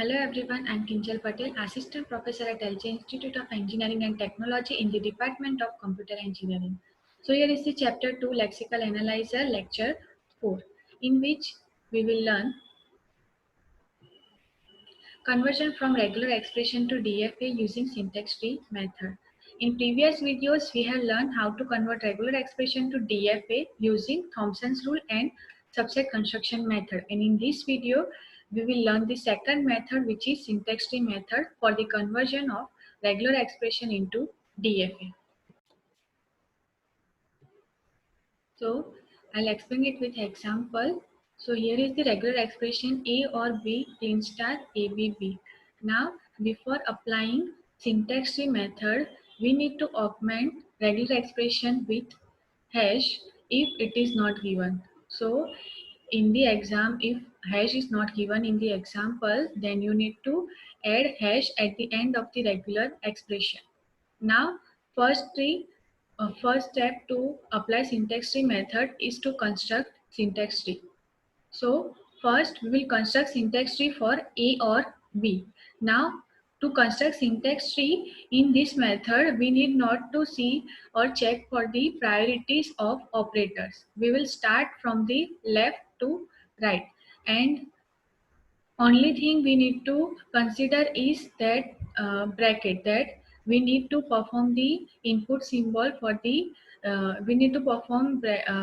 Hello everyone, I'm Kinjal Patel, Assistant Professor at LJ Institute of Engineering and Technology in the Department of Computer Engineering. So here is the Chapter 2 Lexical Analyzer Lecture 4, in which we will learn conversion from regular expression to DFA using syntax tree method. In previous videos, we have learned how to convert regular expression to DFA using Thompson's rule and subset construction method. And in this video, we will learn the second method, which is syntax tree method for the conversion of regular expression into DFA. So I'll explain it with example. So here is the regular expression A or B clean star ABB. Now before applying syntax tree method, we need to augment regular expression with hash if it is not given. So in the exam, if hash is not given in the example, then you need to add hash at the end of the regular expression. Now, first step to apply syntax tree method is to construct syntax tree. So first we will construct syntax tree for A or B. Now to construct syntax tree in this method, we need not to see or check for the priorities of operators. We will start from the left to right, and only thing we need to consider is that bracket, that we need to perform the input symbol for the we need to perform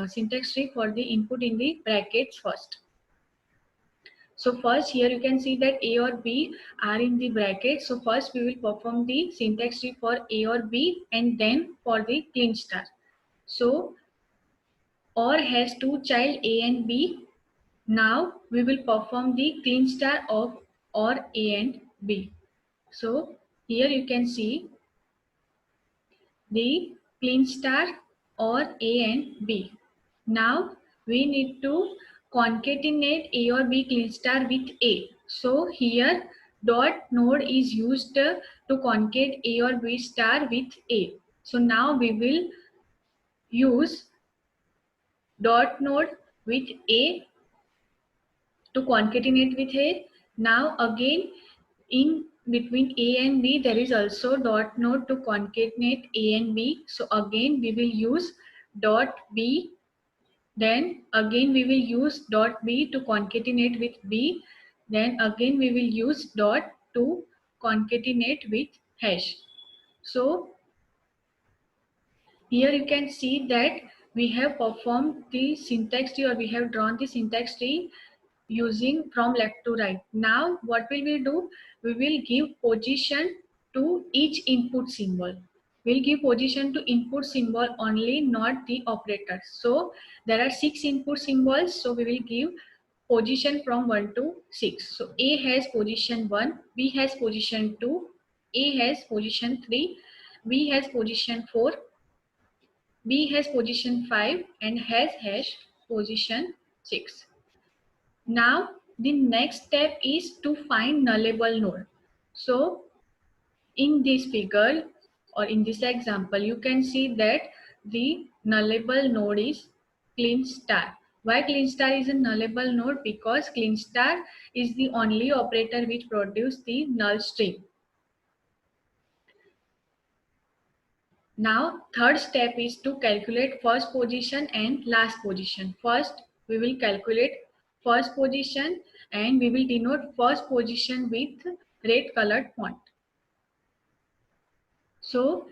syntax tree for the input in the brackets first. So first here you can see that A or B are in the bracket. So first we will perform the syntax tree for A or B and then for the clean star. So OR has two child A and B. Now we will perform the clean star of OR A and B. So here you can see the clean star or A and B. Now we need to concatenate A or B clean star with A. So here dot node is used to concatenate A or B star with A. So now we will use dot node with A to concatenate with A. Now again in between A and B there is also dot node to concatenate A and B. So again we will use dot B. Then again we will use dot B to concatenate with B. Then again we will use dot to concatenate with hash. So here you can see that we have performed the syntax tree, or we have drawn the syntax tree using from left to right. Now what will we do? We will give position to each input symbol. We'll give position to input symbol only, not the operators. So there are 6 input symbols, so we will give position from 1 to 6. So A has position 1, B has position 2, A has position 3, B has position 4, B has position 5, and has position 6. Now the next step is to find nullable node. So in this figure or in this example, you can see that the nullable node is clean star. Why clean star is a nullable node? Because clean star is the only operator which produces the null string. Now third step is to calculate first position and last position. First we will calculate first position and we will denote first position with red colored font. So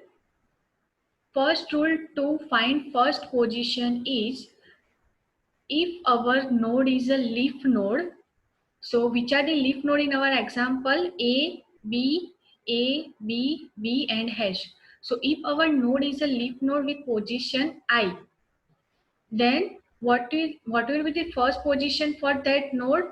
first rule to find first position is, if our node is a leaf node, so which are the leaf node in our example? A, B, B and hash. So if our node is a leaf node with position I, then what will be the first position for that node?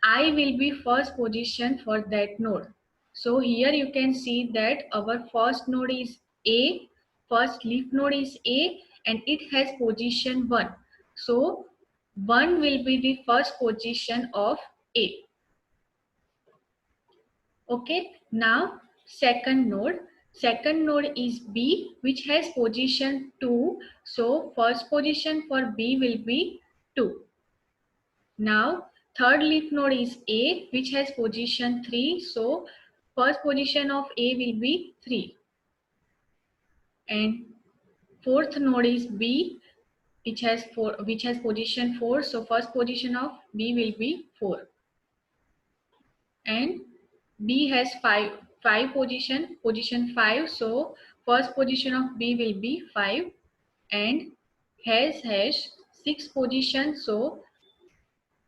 I will be first position for that node. So here you can see that our first node is A, first leaf node is A, and it has position 1. So 1 will be the first position of A. Okay, now second node is B, which has position 2. So first position for B will be 2. Now third leaf node is A, which has position 3. So first position of A will be 3. And fourth node is B, which has position 4. So first position of B will be 4. And B has five position 5. So first position of B will be 5. And has 6 position. So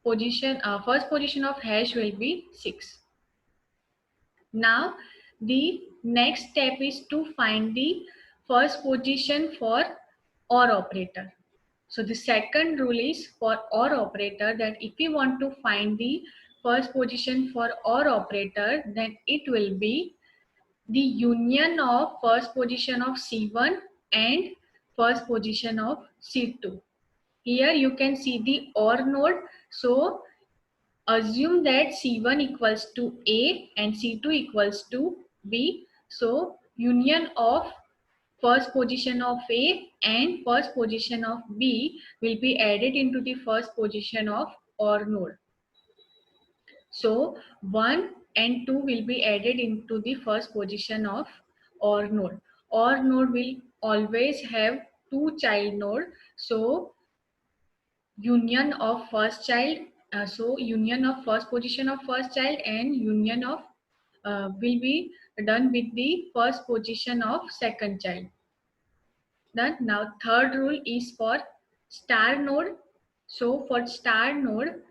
first position of hash will be 6. Now the next step is to find the first position for OR operator. So the second rule is for OR operator, that if we want to find the first position for OR operator, then it will be the union of first position of C1 and first position of C2. Here you can see the OR node. So assume that C1 equals to A and C2 equals to B. So union of first position of A and first position of B will be added into the first position of OR node. So 1 and 2 will be added into the first position of OR node. OR node will always have two child node. So union of first child, union of first position of first child and union of will be done with the first position of second child. Done. Now third rule is for star node. So for star node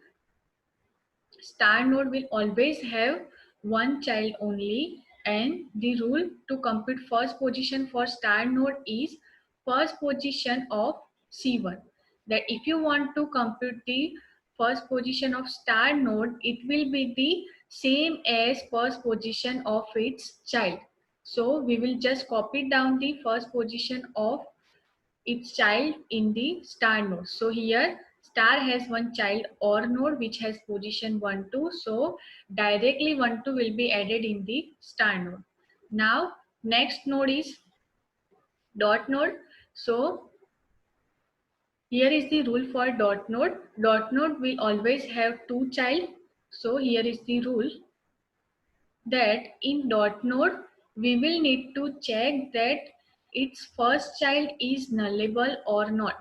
will always have one child only, and the rule to compute first position for star node is first position of C1. That if you want to compute the first position of star node, it will be the same as first position of its child. So we will just copy down the first position of its child in the star node. So here star has one child OR node which has position 1 2. So directly 1 2 will be added in the star node. Now next node is dot node. So here is the rule for dot node. Dot node will always have two child. So here is the rule that in dot node we will need to check that its first child is nullable or not.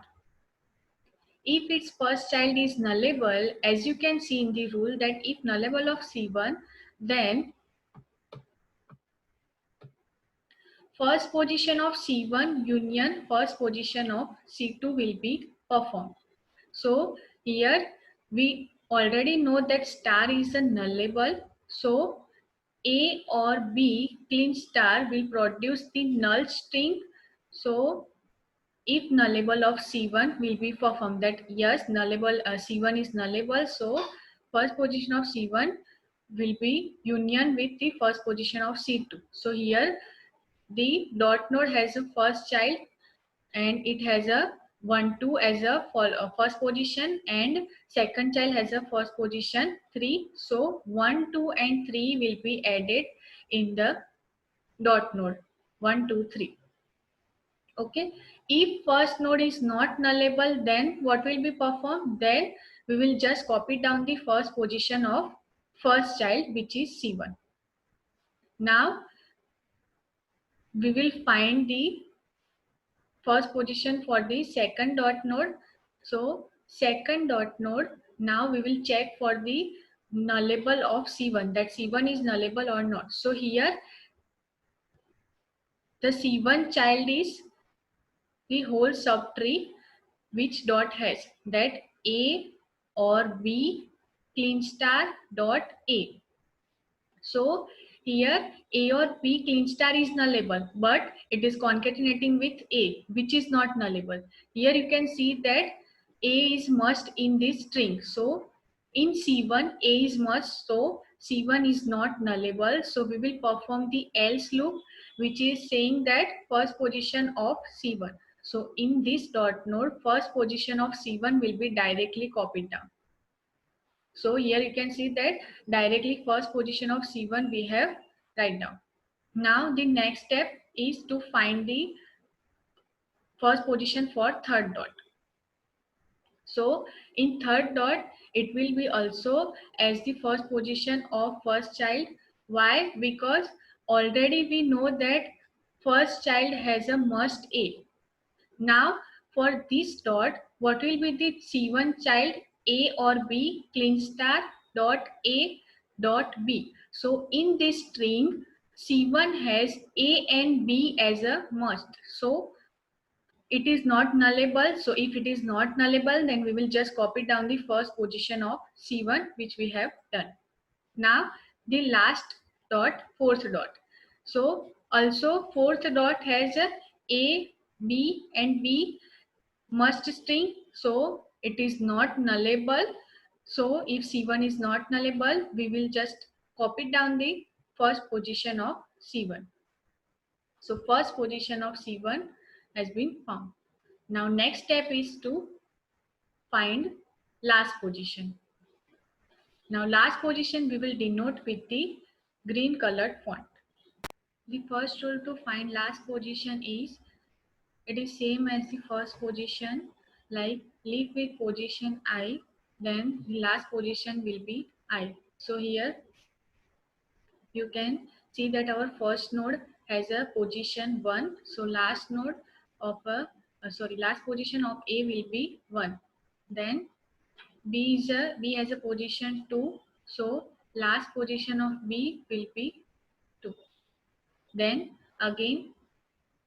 If its first child is nullable, as you can see in the rule that if nullable of C1, then first position of C1 union first position of C2 will be performed. So here we already know that star is a nullable. So A or B clean star will produce the null string. So if nullable of C1 will be performed, that yes, nullable C1 is nullable. So first position of C1 will be union with the first position of C2. So here the dot node has a first child and it has a 1 2 as a first position, and second child has a first position 3. So 1 2 and 3 will be added in the dot node 1 2 3. Okay, if first node is not nullable, then what will be performed? Then we will just copy down the first position of first child, which is C1. Now we will find the first position for the second dot node. So second dot node, now we will check for the nullable of C1, that C1 is nullable or not. So here the C1 child is the whole subtree which dot has, that A or B clean star dot A. So here A or B clean star is nullable, but it is concatenating with A, which is not nullable. Here you can see that A is must in this string. So in C1 A is must, so C1 is not nullable. So we will perform the else loop, which is saying that first position of C1. So in this dot node, first position of C1 will be directly copied down. So here you can see that directly first position of C1 we have write down. Now the next step is to find the first position for third dot. So in third dot, it will be also as the first position of first child. Why? Because already we know that first child has a must A. Now for this dot, what will be the C1 child, A or B, clean star dot A dot B. So in this string, C1 has A and B as a must. So it is not nullable. So if it is not nullable, then we will just copy down the first position of C1, which we have done. Now the last dot, fourth dot. So also fourth dot has A, B and B must string. So it is not nullable. So if C1 is not nullable, we will just copy down the first position of C1. So first position of C1 has been found. Now next step is to find last position. Now last position we will denote with the green colored font. The first rule to find last position is, it is same as the first position, like leave with position I, then the last position will be I. So here you can see that our first node has a position 1. So last node of last position of A will be 1. Then B has a position 2. So last position of B will be 2. Then again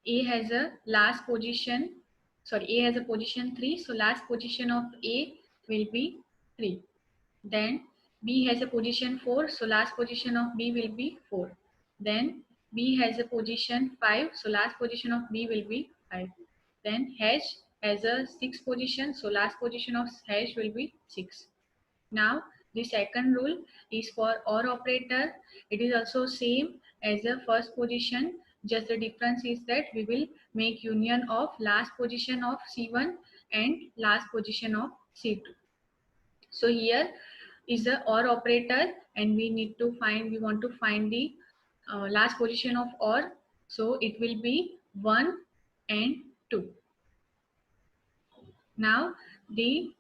A has a A has a position 3. So last position of A will be 3. Then B has a position 4. So last position of B will be 4. Then B has a position 5. So last position of B will be 5. Then hash has a 6 position. So last position of hash will be 6. Now the second rule is for OR operator. It is also same as the first position. Just the difference is that we will make union of last position of C1 and last position of C2. So here is the OR operator, and we want to find the last position of OR. So it will be 1 and 2. Now the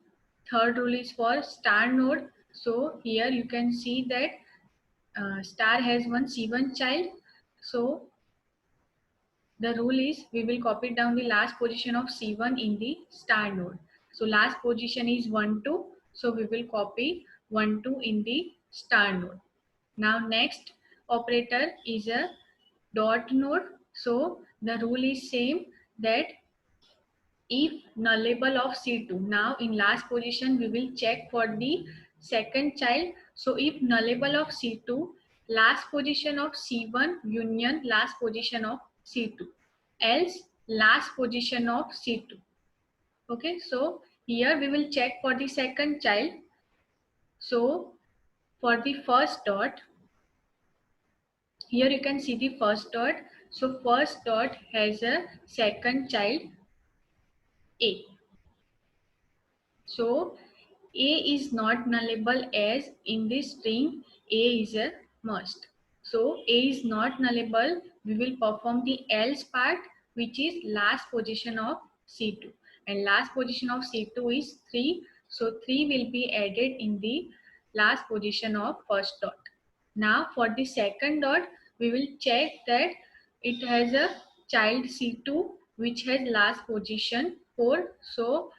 third rule is for star node. So here you can see that star has one C1 child. So the rule is we will copy down the last position of C1 in the star node. So last position is 1, 2. So we will copy 1, 2 in the star node. Now next operator is a dot node. So the rule is same, that if nullable of C2. Now in last position we will check for the second child. So if nullable of C2, last position of C1 union last position of C2, else last position of C2. Okay, so here we will check for the second child. So for the first dot, here you can see the first dot. So first dot has a second child A. So A is not nullable, as in this string A is a must. So A is not nullable. We will perform the else part, which is last position of C2. And last position of C2 is 3. So 3 will be added in the last position of first dot. Now for the second dot, we will check that it has a child C2 which has last position 4. So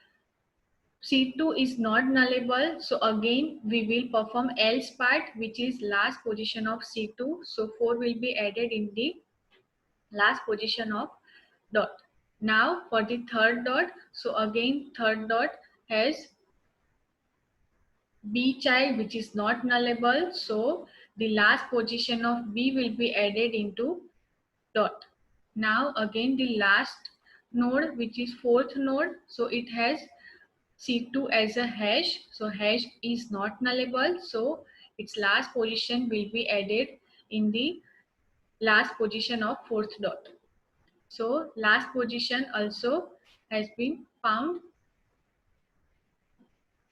C2 is not nullable. So again, we will perform else part, which is last position of C2. So 4 will be added in the last position of dot. Now for the third dot, so again third dot has B child, which is not nullable. So the last position of B will be added into dot. Now again the last node, which is fourth node, so it has C2 as a hash. So hash is not nullable. So its last position will be added in the last position of fourth dot. So last position also has been found.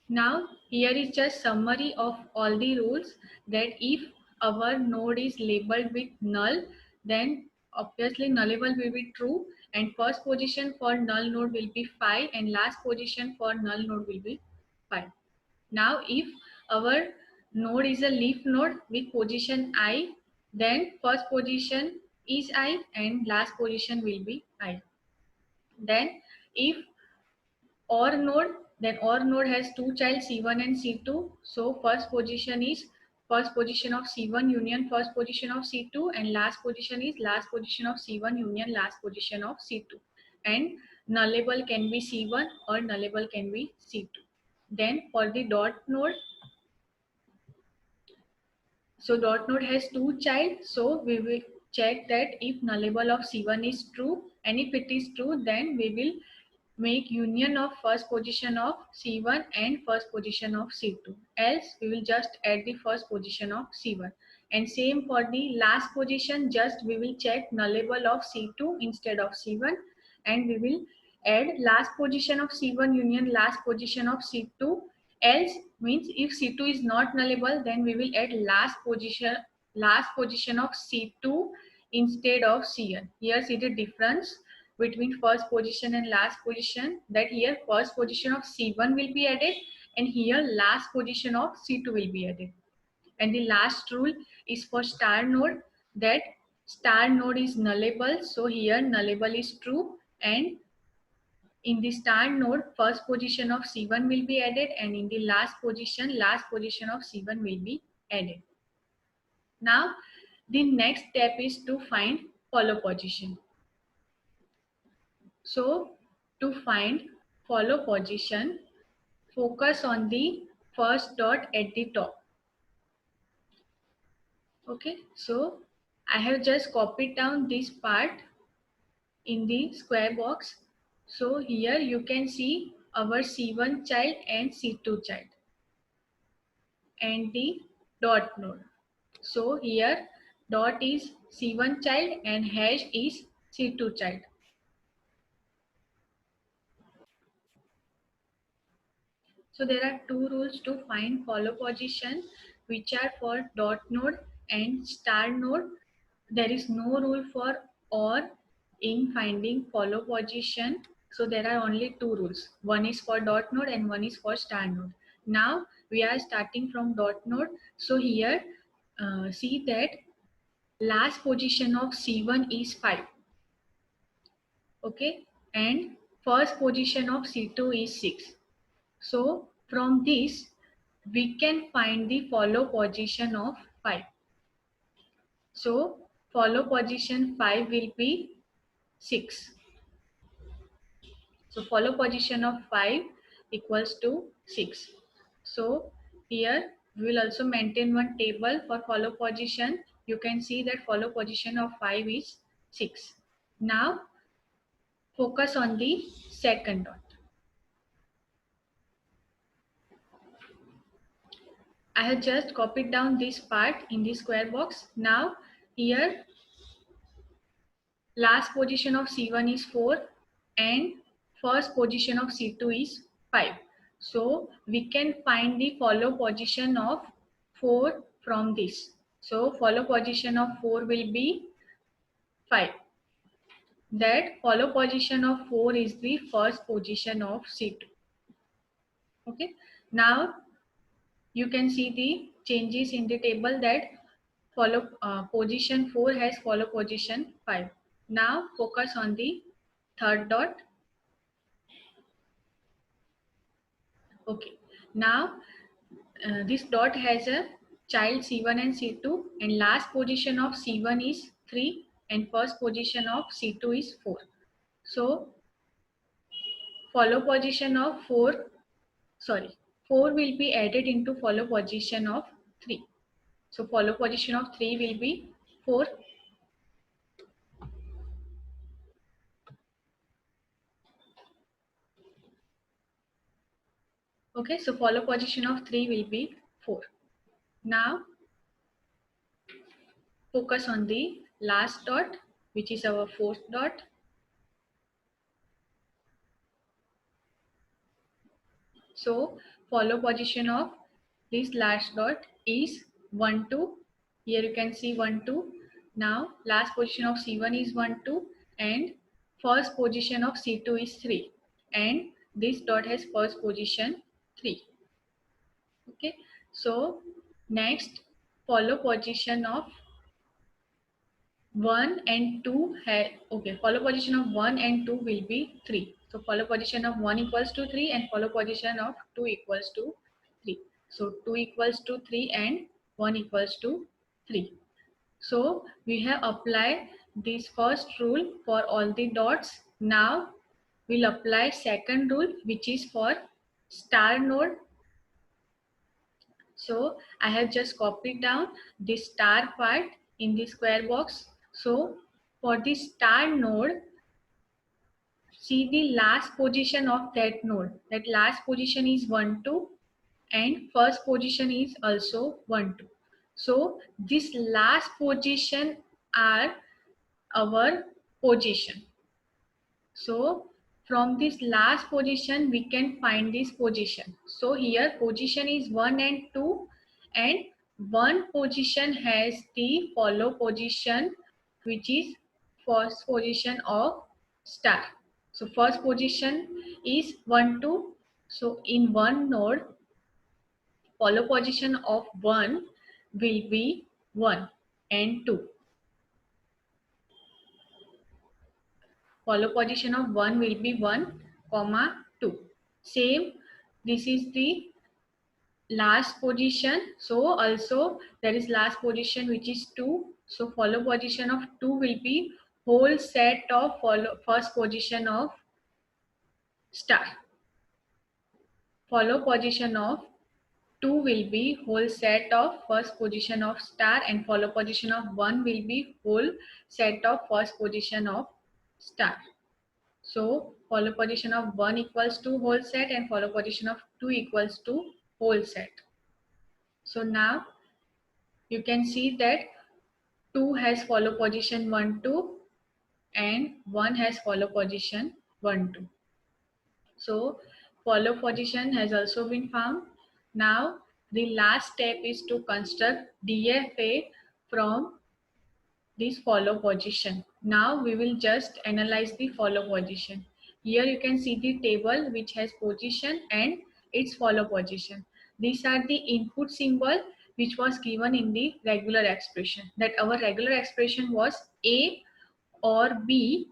Now here is just summary of all the rules, that if our node is labeled with null, then obviously nullable will be true, and first position for null node will be 5 and last position for null node will be 5. Now if our node is a leaf node with position I, then first position is I and last position will be I. Then if OR node, then OR node has two child C1 and C2. So first position is first position of C1 union first position of C2 and last position is last position of C1 union last position of C2. And nullable can be C1 or nullable can be C2. Then for the dot node, so dot node has two child. So we will check that if nullable of C1 is true, and if it is true, then we will make union of first position of C1 and first position of C2. Else we will just add the first position of C1. And same for the last position, just we will check nullable of C2 instead of C1, and we will add last position of C1 union last position of C2. Else means if C2 is not nullable, then we will add last position of C2 instead of C1. Here see the difference between first position and last position, that here first position of C1 will be added and here last position of C2 will be added. And the last rule is for star node, that star node is nullable. So here nullable is true, and in the star node first position of C1 will be added and in the last position of C1 will be added. Now the next step is to find follow position. So to find follow position, focus on the first dot at the top. Okay, so I have just copied down this part in the square box. So here you can see our C1 child and C2 child and the dot node. So here dot is C1 child and hash is C2 child. So there are two rules to find follow position, which are for dot node and star node. There is no rule for OR in finding follow position. So there are only two rules. One is for dot node and one is for star node. Now we are starting from dot node. So here see that last position of C1 is 5. Okay, and first position of C2 is 6. So from this, we can find the follow position of 5. So follow position 5 will be 6. So follow position of 5 equals to 6. So here we will also maintain one table for follow position. You can see that follow position of 5 is 6. Now focus on the second dot. I have just copied down this part in the square box. Now here last position of C1 is 4 and first position of C2 is 5. So we can find the follow position of 4 from this. So follow position of 4 will be 5. That follow position of 4 is the first position of C2. Okay. Now you can see the changes in the table, that follow position 4 has follow position 5. Now focus on the third dot. Okay, now this dot has a child C1 and C2 and last position of C1 is 3 and first position of C2 is 4. So follow position of 4 will be added into follow position of 3. So follow position of 3 will be 4. Okay, so follow position of 3 will be 4. Now focus on the last dot, which is our fourth dot. So follow position of this last dot is 1, 2. Here you can see 1, 2. Now last position of C1 is 1, 2 and first position of C2 is 3 and this dot has first position 3. Okay, so next follow position of 1 and 2 okay, follow position of 1 and 2 will be 3. So follow position of 1 equals to 3 and follow position of 2 equals to 3. So 2 equals to 3 and 1 equals to 3. So we have applied this first rule for all the dots. Now we'll apply second rule, which is for star node. So I have just copied down this star part in the square box. So for the star node, see the last position of that node. That last position is 1, 2 and first position is also 1, 2. So this last position are our position. So from this last position we can find this position. So here position is 1 and 2 and one position has the follow position, which is first position of star. So first position is 1, 2. So in one node follow position of 1 will be 1 and 2. Follow position of 1 will be 1, comma 2. Same, this is the last position. So also there is last position which is 2. So follow position of 2 will be whole set of follow first position of star. Follow position of 2 will be whole set of first position of star and follow position of 1 will be whole set of first position of star. So follow position of 1 equals to whole set and follow position of 2 equals to whole set. So now you can see that 2 has follow position 1, 2 and 1 has follow position 1, 2. So follow position has also been found. Now the last step is to construct DFA from this follow position. Now we will just analyze the follow position. Here you can see the table which has position and its follow position. These are the input symbol which was given in the regular expression. That our regular expression was A or B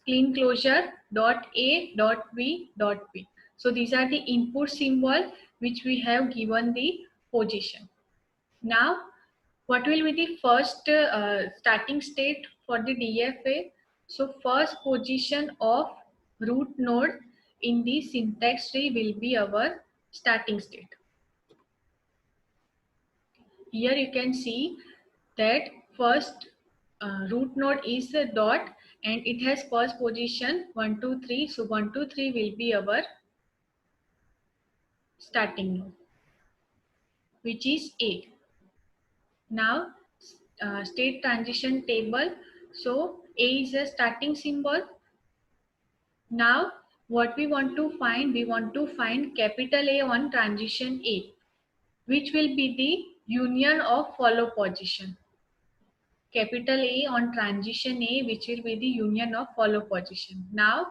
clean closure dot A dot B dot B. So these are the input symbol which we have given the position. Now what will be the first starting state for the DFA? So first position of root node in the syntax tree will be our starting state. Here you can see that first root node is a dot and it has first position 1, 2, 3. So 1, 2, 3 will be our starting node, which is A. Now state transition table. So A is a starting symbol. Now what we want to find capital A on transition A, which will be the union of follow position. Capital A on transition A, which will be the union of follow position. Now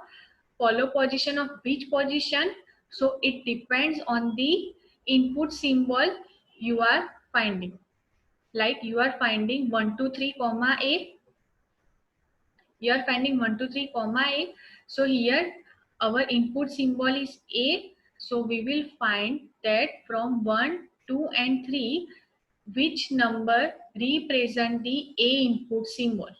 follow position of which position? So it depends on the input symbol you are finding. Like you are finding 1, 2, 3, comma A. You are finding 1, 2, 3, comma A. So here our input symbol is A. So we will find that from 1, 2 and 3, which number represent the A input symbol.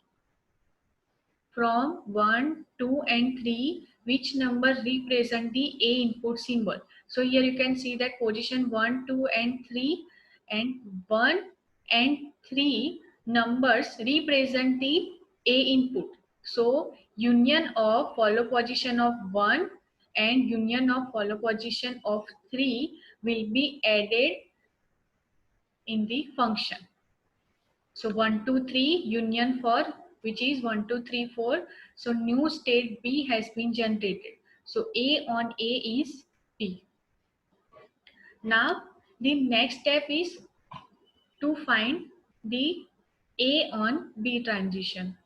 From 1, 2 and 3, which number represent the A input symbol. So here you can see that position 1, 2 and 3 and 1 and 3 numbers represent the A input. So union of follow position of 1 and union of follow position of 3 will be added in the function. So 1, 2, 3 union for which is 1, 2, 3, 4. So new state B has been generated. So A on A is B. Now the next step is to find the A on B transition.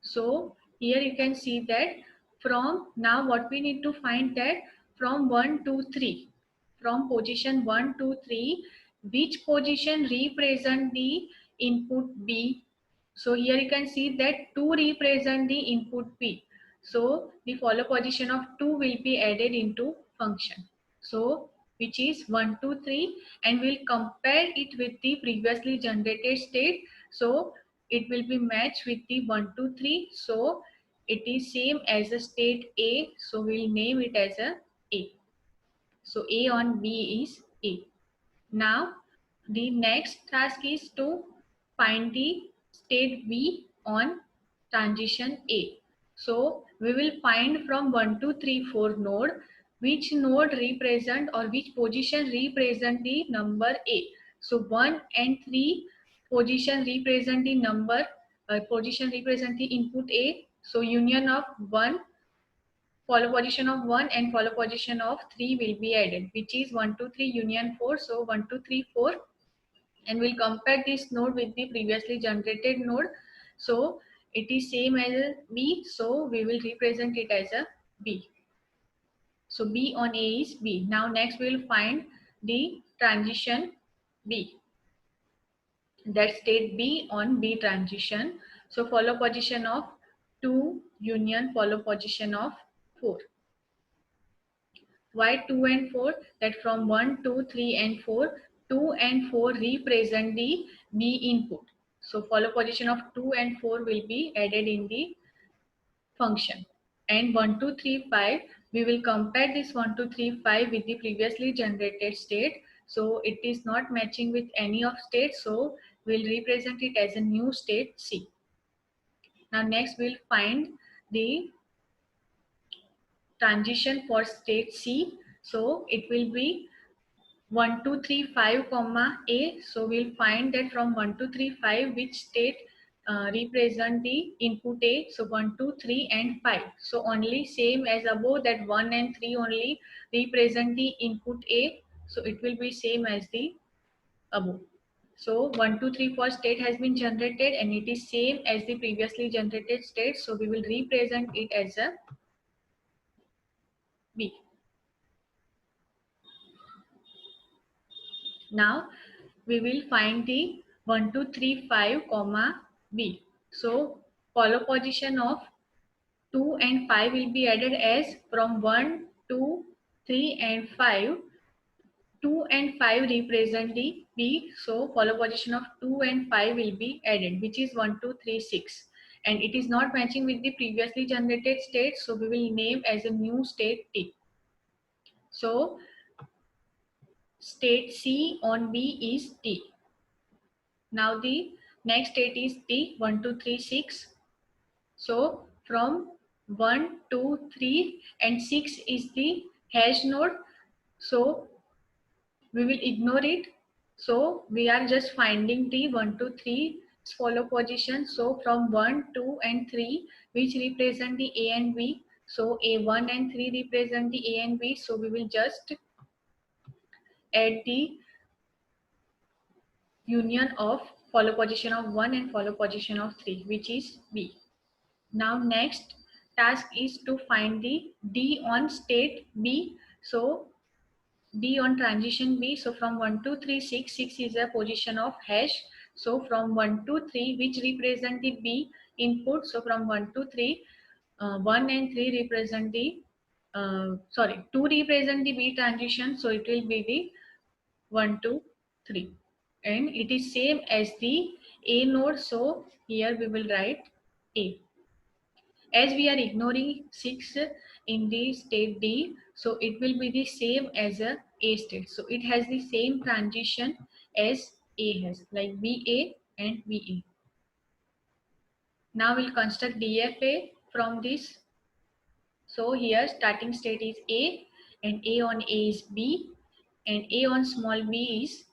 So here you can see that from now what we need to find that from 1 to 3, from position 1 to 3, which position represent the input B. So here you can see that 2 represent the input B. So the follow position of 2 will be added into function. So which is 1, 2, 3, and we'll compare it with the previously generated state. So it will be matched with the 1, 2, 3. So it is same as a state A. So we'll name it as a A. So A on B is A. Now the next task is to find the state B on transition A. So we will find from 1, 2, 3, 4 node which node represent or which position represent the number A. So 1 and 3 position represent the number, position represent the input A. So union of 1, follow position of 1 and follow position of 3 will be added, which is 1, 2, 3 union 4. So 1, 2, 3, 4, and we'll compare this node with the previously generated node. So it is same as a B, so we will represent it as a B. So B on A is B. Now next we will find the transition B, that state B on B transition. So follow position of 2 union follow position of 4. Why 2 and 4? That from 1, 2, 3 and 4, 2 and 4 represent the B input. So follow position of 2 and 4 will be added in the function. And 1, 2, 3, 5, we will compare this 1, 2, 3, 5 with the previously generated state. So it is not matching with any of states. So we'll represent it as a new state C. Now next we'll find the transition for state C. So it will be 1, 2, 3, 5, comma A. So we'll find that from 1, 2, 3, 5 which state represent the input A. So 1, 2, 3 and 5. So only same as above, that 1 and 3 only represent the input A. So it will be same as the above. So 1, 2, 3, 4 state has been generated and it is same as the previously generated state. So we will represent it as a B. Now we will find the 1, 2, 3, 5, comma B. So follow position of 2 and 5 will be added as from 1, 2, 3 and 5. 2 and 5 represent the B. So follow position of 2 and 5 will be added, which is 1, 2, 3, 6. And it is not matching with the previously generated state. So we will name as a new state T. So state C on B is T. Now the next state is T, 1, 2, 3, 6. So from 1, 2, 3 and 6 is the hash node. So we will ignore it. So we are just finding the 1, 2, 3 follow position. So from 1, 2 and 3 which represent the A and B. So A1 and 3 represent the A and B. So we will just add the union of follow position of 1 and follow position of 3, which is B. Now next task is to find the D on state B. So D on transition B. So from 1, 2, 3, 6, 6 is a position of hash. So from 1, 2, 3 which represent the B input. So from 1, 2, 3, 1 and 3 represent the 2 represent the B transition. So it will be the 1, 2, 3, and it is same as the A node. So here we will write A. As we are ignoring 6 in the state D, so it will be the same as a A state. So it has the same transition as A has, like BA and BA. Now we'll construct DFA from this. So here starting state is A, and A on A is B, and A on small b is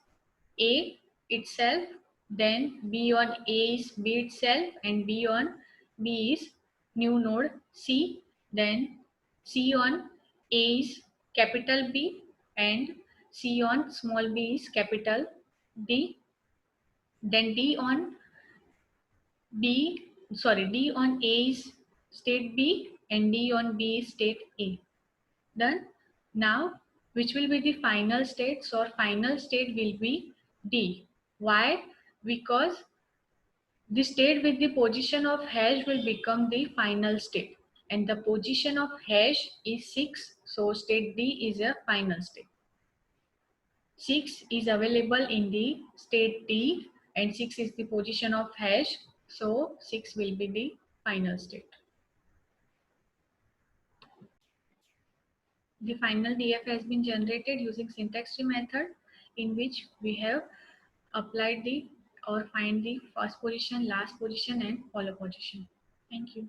A itself, then B on A is B itself, and B on B is new node C, then C on A is capital B, and C on small b is capital D, then D on A is state B and D on B is state A. Done. Now, which will be the final state? So, our final state will be D. Why? Because the state with the position of hash will become the final state. And the position of hash is 6. So, state D is a final state. 6 is available in the state D and 6 is the position of hash. So, 6 will be the final state. The final DF has been generated using syntax tree method, in which we have applied the or find the first position, last position and follow position. Thank you.